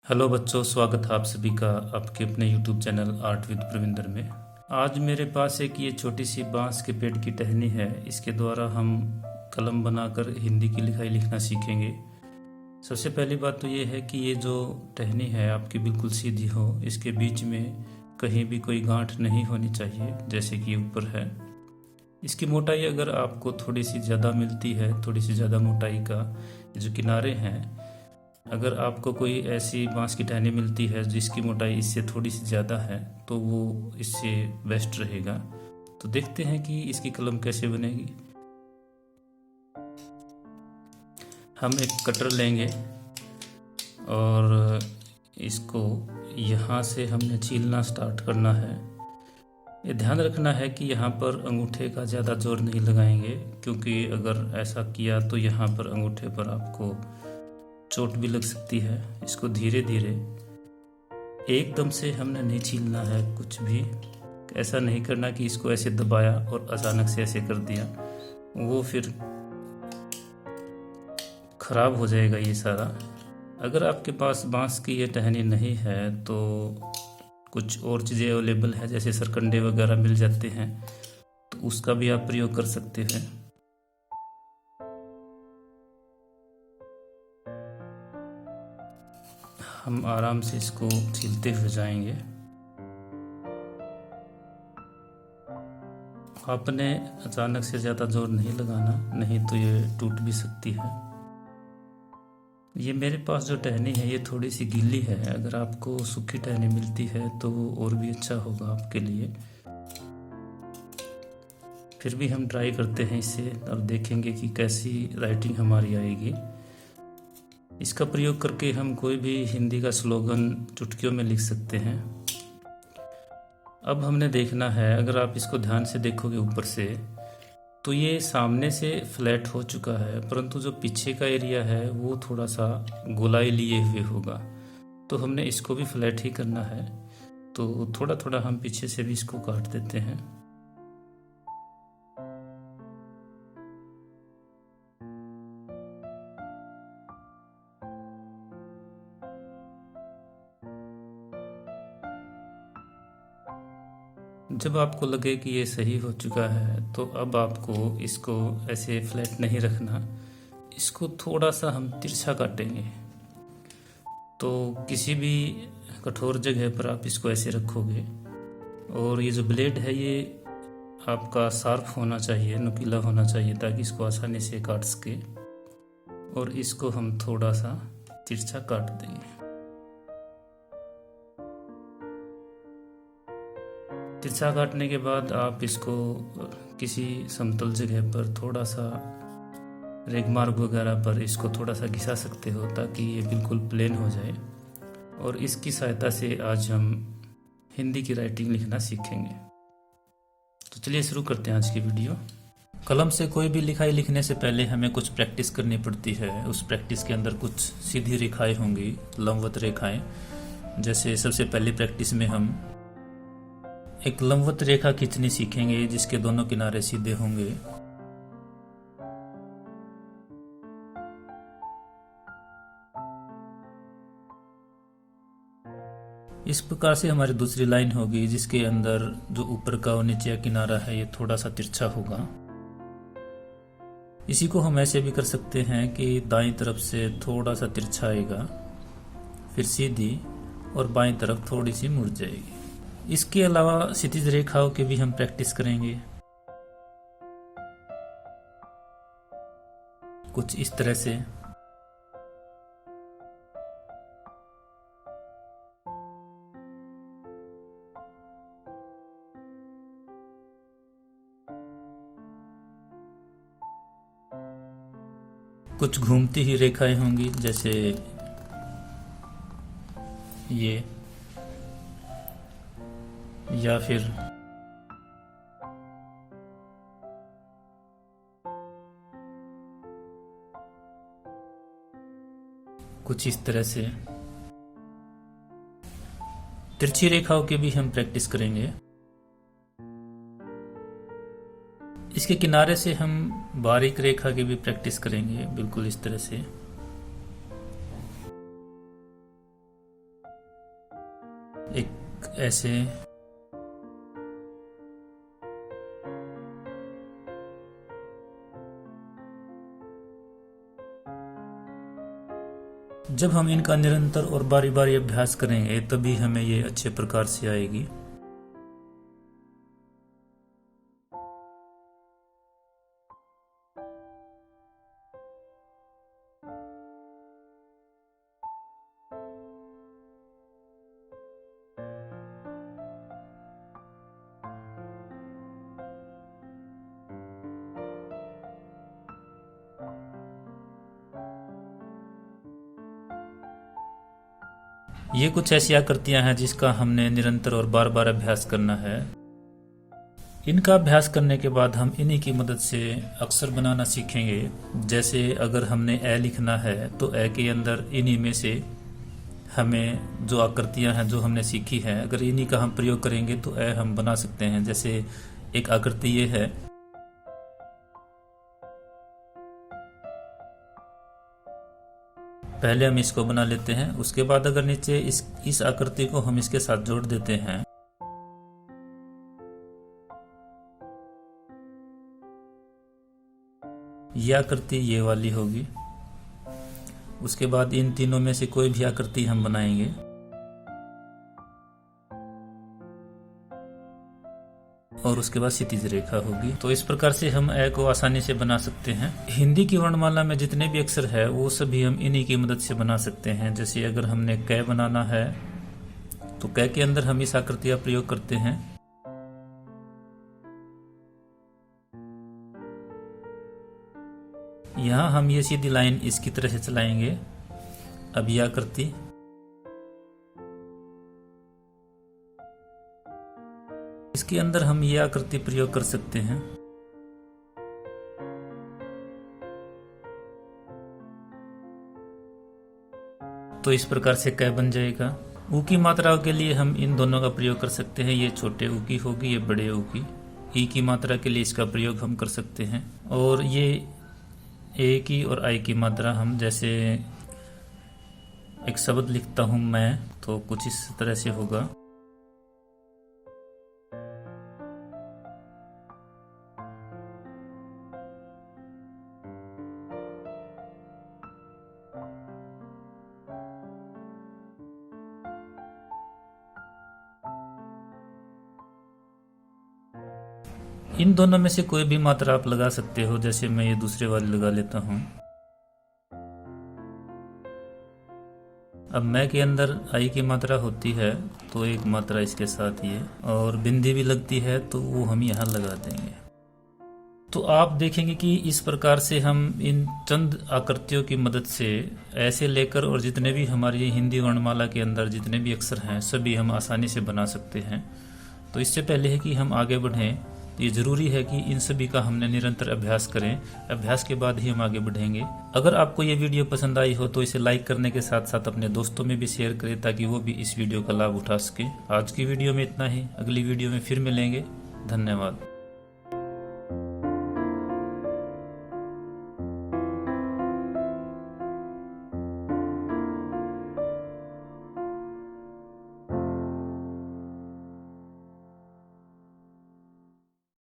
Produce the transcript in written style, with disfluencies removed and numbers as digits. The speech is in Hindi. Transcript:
हेलो बच्चों, स्वागत है आप सभी का आपके अपने YouTube channel art with Pravinder में। आज मेरे पास एक ये छोटी सी बांस के पेड़ की टहनी है। इसके द्वारा हम कलम बनाकर हिंदी की लिखाई लिखना सीखेंगे। सबसे पहली बात तो ये है कि ये जो टहनी है आपकी बिल्कुल सीधी हो। इसके बीच में कहीं भी कोई गांठ नहीं होनी चाहिए, जैसे कि ऊपर है। इसकी मोटाई अगर आपको थोड़ी सी ज़्यादा मिलती है, थोड़ी सी ज़्यादा मोटाई का जो किनारे हैं, अगर आपको कोई ऐसी बांस की टहनी मिलती है जिसकी मोटाई इससे थोड़ी सी ज़्यादा है तो वो इससे बेस्ट रहेगा। तो देखते हैं कि इसकी कलम कैसे बनेगी। हम एक कटर लेंगे और इसको यहाँ से हमने छीलना स्टार्ट करना है। ये ध्यान रखना है कि यहाँ पर अंगूठे का ज़्यादा जोर नहीं लगाएंगे, क्योंकि अगर ऐसा किया तो यहाँ पर अंगूठे पर आपको चोट भी लग सकती है। इसको धीरे धीरे, एकदम से हमने नहीं छीलना है कुछ भी। ऐसा नहीं करना कि इसको ऐसे दबाया और अचानक से ऐसे कर दिया, वो फिर खराब हो जाएगा ये सारा। अगर आपके पास बांस की ये टहनी नहीं है तो कुछ और चीज़ें अवेलेबल है, जैसे सरकंडे वगैरह मिल जाते हैं, तो उसका भी आप प्रयोग कर सकते हैं। हम आराम से इसको छीलते हुए जाएंगे। आपने अचानक से ज़्यादा जोर नहीं लगाना, नहीं तो ये टूट भी सकती है। ये मेरे पास जो टहनी है ये थोड़ी सी गीली है। अगर आपको सूखी टहनी मिलती है तो वो और भी अच्छा होगा आपके लिए। फिर भी हम ट्राई करते हैं इसे और देखेंगे कि कैसी राइटिंग हमारी आएगी। इसका प्रयोग करके हम कोई भी हिंदी का स्लोगन चुटकियों में लिख सकते हैं। अब हमने देखना है, अगर आप इसको ध्यान से देखोगे ऊपर से, तो ये सामने से फ्लैट हो चुका है, परंतु जो पीछे का एरिया है वो थोड़ा सा गोलाई लिए हुए होगा। तो हमने इसको भी फ्लैट ही करना है, तो थोड़ा थोड़ा हम पीछे से भी इसको काट देते हैं। जब आपको लगे कि ये सही हो चुका है तो अब आपको इसको ऐसे फ्लैट नहीं रखना, इसको थोड़ा सा हम तिरछा काटेंगे। तो किसी भी कठोर जगह पर आप इसको ऐसे रखोगे और ये जो ब्लेड है ये आपका शार्प होना चाहिए, नुकीला होना चाहिए, ताकि इसको आसानी से काट सके। और इसको हम थोड़ा सा तिरछा काट देंगे। तिरछा काटने के बाद आप इसको किसी समतल जगह पर थोड़ा सा रेगमार्क वगैरह पर इसको थोड़ा सा घिसा सकते हो, ताकि ये बिल्कुल प्लेन हो जाए। और इसकी सहायता से आज हम हिंदी की राइटिंग लिखना सीखेंगे। तो चलिए शुरू करते हैं आज की वीडियो। कलम से कोई भी लिखाई लिखने से पहले हमें कुछ प्रैक्टिस करनी पड़ती है। उस प्रैक्टिस के अंदर कुछ सीधी रेखाएं होंगी, लंबवत रेखाएं। जैसे सबसे पहली प्रैक्टिस में हम एक लंबवत रेखा खींचनी सीखेंगे जिसके दोनों किनारे सीधे होंगे। इस प्रकार से हमारी दूसरी लाइन होगी, जिसके अंदर जो ऊपर का और नीचे का किनारा है ये थोड़ा सा तिरछा होगा। इसी को हम ऐसे भी कर सकते हैं कि दाईं तरफ से थोड़ा सा तिरछा आएगा, फिर सीधी, और बाईं तरफ थोड़ी सी मुड़ जाएगी। इसके अलावा क्षैतिज रेखाओं की भी हम प्रैक्टिस करेंगे। कुछ इस तरह से। कुछ घूमती ही रेखाएं होंगी, जैसे ये, या फिर कुछ इस तरह से। तिरछी रेखाओं की भी हम प्रैक्टिस करेंगे। इसके किनारे से हम बारीक रेखा की भी प्रैक्टिस करेंगे, बिल्कुल इस तरह से। एक ऐसे जब हम इनका निरंतर और बारी बारी अभ्यास करेंगे तभी हमें ये अच्छे प्रकार से आएगी। ये कुछ ऐसी आकृतियां हैं जिसका हमने निरंतर और बार बार अभ्यास करना है। इनका अभ्यास करने के बाद हम इन्हीं की मदद से अक्षर बनाना सीखेंगे। जैसे अगर हमने ए लिखना है तो ए के अंदर इन्हीं में से हमें जो आकृतियां हैं जो हमने सीखी है, अगर इन्हीं का हम प्रयोग करेंगे तो ए हम बना सकते हैं। जैसे एक आकृति ये है, पहले हम इसको बना लेते हैं। उसके बाद अगर नीचे इस आकृति को हम इसके साथ जोड़ देते हैं, यह आकृति ये वाली होगी। उसके बाद इन तीनों में से कोई भी आकृति हम बनाएंगे। और उसके बाद क्षितिज रेखा होगी। तो इस प्रकार से हम ए को आसानी से बना सकते हैं। हिंदी की वर्णमाला में जितने भी अक्षर है वो सभी हम इन्हीं की मदद से बना सकते हैं। जैसे अगर हमने कै बनाना है तो कै के अंदर हम इस आकृति का प्रयोग करते हैं। यहाँ हम ये सीधी लाइन इसकी तरह से चलाएंगे। अब यह आकृति, इसके अंदर हम यह आकृति प्रयोग कर सकते हैं। तो इस प्रकार से कै बन जाएगा। ऊ की मात्राओं के लिए हम इन दोनों का प्रयोग कर सकते हैं। ये छोटे ऊ की होगी, ये बड़े ऊ की। ई की मात्रा के लिए इसका प्रयोग हम कर सकते हैं। और ये ए की और आई की मात्रा हम, जैसे एक शब्द लिखता हूं मैं, तो कुछ इस तरह से होगा। इन दोनों में से कोई भी मात्रा आप लगा सकते हो। जैसे मैं ये दूसरे वाली लगा लेता हूं। अब मैं के अंदर आई की मात्रा होती है तो एक मात्रा इसके साथ ये, और बिंदी भी लगती है तो वो हम यहाँ लगा देंगे। तो आप देखेंगे कि इस प्रकार से हम इन चंद आकृतियों की मदद से ऐसे लेकर और जितने भी हमारी हिंदी वर्णमाला के अंदर जितने भी अक्षर हैं सभी हम आसानी से बना सकते हैं। तो इससे पहले है कि हम आगे बढ़ें, ये जरूरी है कि इन सभी का हमने निरंतर अभ्यास करें। अभ्यास के बाद ही हम आगे बढ़ेंगे। अगर आपको ये वीडियो पसंद आई हो तो इसे लाइक करने के साथ साथ अपने दोस्तों में भी शेयर करें ताकि वो भी इस वीडियो का लाभ उठा सके। आज की वीडियो में इतना ही, अगली वीडियो में फिर मिलेंगे। धन्यवाद।